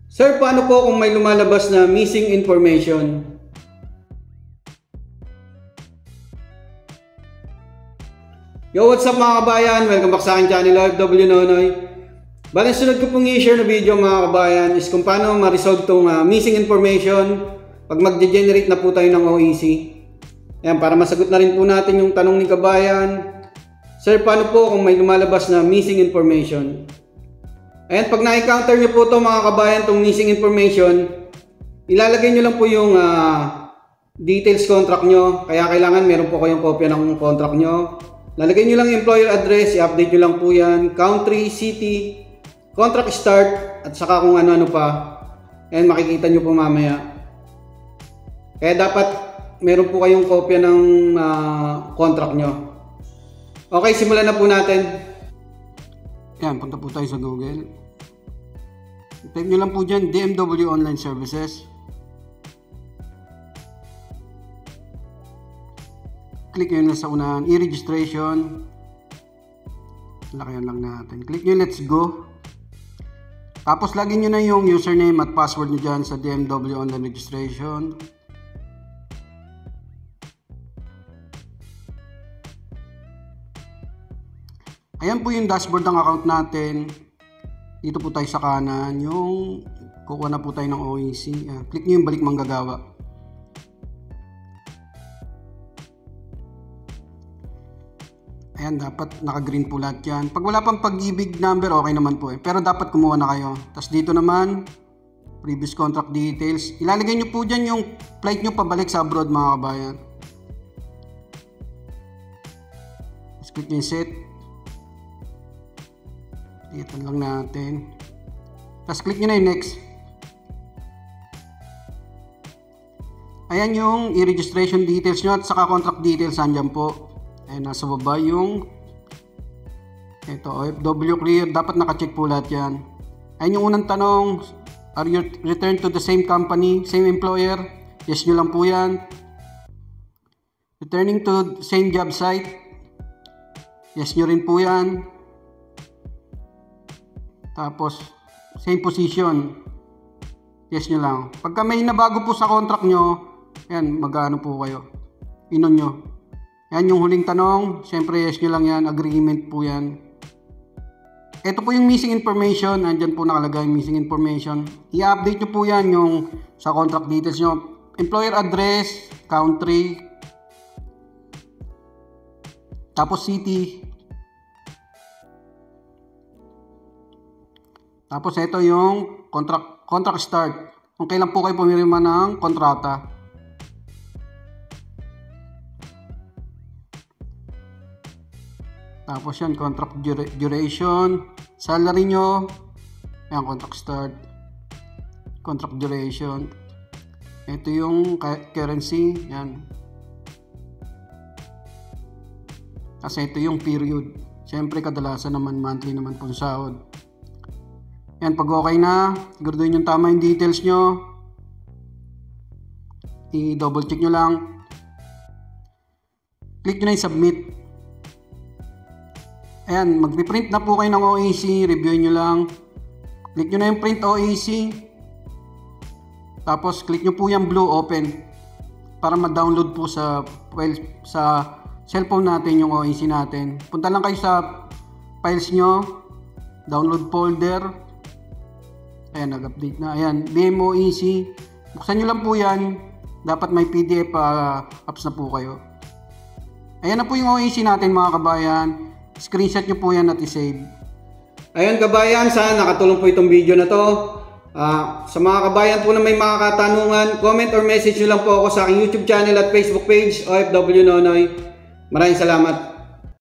Sir, paano po kung may lumalabas na missing information? Yo, what's up mga kabayan? Welcome back sa aking channel, OFW Nonoy. Bale, sunod ko pong i-share na video mga kabayan is kung paano ma-resolve tong missing information pag mag-generate na po tayo ng OEC. Ayan, para masagot na rin po natin yung tanong ni kabayan. Sir, paano po kung may lumalabas na missing information? Ayan, pag na-encounter nyo po ito mga kabayan, itong missing information, ilalagay nyo lang po yung details contract nyo. Kaya kailangan meron po kayong kopya ng contract nyo. Lalagay nyo lang yung employer address, i-update nyo lang po yan, country, city, contract start, at saka kung ano-ano pa. Ayan, makikita nyo po mamaya. Kaya dapat meron po kayong kopya ng contract nyo. Okay, simulan na po natin. Ayan, punta po tayo sa Google. I-type nyo lang po dyan, DMW Online Services. Click nyo na sa unahan, e-registration. Lakayan lang natin. Click nyo, let's go. Tapos lagyan nyo na yung username at password nyo dyan sa DMW Online Registration. Ayan po yung dashboard ng account natin. Dito po tayo sa kanan, yung kukuha na po tayo ng OEC. Click nyo yung balik manggagawa. Ayan, dapat naka-green po lahat yan. Pag wala pang pag-ibig number, okay naman po eh. Pero dapat kumuha na kayo. Tapos dito naman, previous contract details. Ilalagay nyo po dyan yung flight nyo pabalik sa abroad mga kabayan. Tapos click nyo yung set. Dito lang natin. Tapos click nyo na yung next. Ayan yung i-registration details nyo at saka contract details andyan po. Ayan, nasa baba yung ito, OFW clear. Dapat naka-check po lahat yan. Ayan yung unang tanong. Are you returned to the same company, same employer? Yes nyo lang po yan. Returning to same job site? Yes nyo rin po yan. Tapos, same position? Yes nyo lang. Pagka may nabago po sa contract nyo, ayan, mag-ano po kayo. Inon nyo. Yan yung huling tanong. Siyempre yes nyo lang yan. Agreement po yan. Ito po yung missing information. Andyan po nakalagay yung missing information. I-update nyo po yan yung sa contract details nyo. Employer address, country, tapos city. Tapos ito yung contract start. Kung kailan po kayo pumirma ng kontrata. Tapos yan, contract duration, salary nyo, yan, contract start, contract duration. Ito yung currency, yan. Kasi ito yung period. Siyempre kadalasan naman monthly naman po sahod. Yan, pag okay na, siguraduhin yung tama yung details nyo. I-double check nyo lang. Click nyo na yung submit. Ayan, mag-print na po kayo ng OEC, review nyo lang. Click nyo na yung print OEC. Tapos click nyo po yung blue open para ma-download po sa cellphone natin yung OEC natin. Punta lang kayo sa files nyo, download folder. Ayan, nag-update na. Ayan, BMOEC. Buksan nyo lang po yan. Dapat may PDF apps na po kayo. Ayan na po yung OEC natin mga kabayan. Screenshot nyo po yan at i-save. Ayun kabayan, sana nakatulong po itong video na to. Sa mga kabayan po na may mga katanungan, comment or message nyo lang po ako sa aking YouTube channel at Facebook page, OFW Nonoy. Maraming salamat.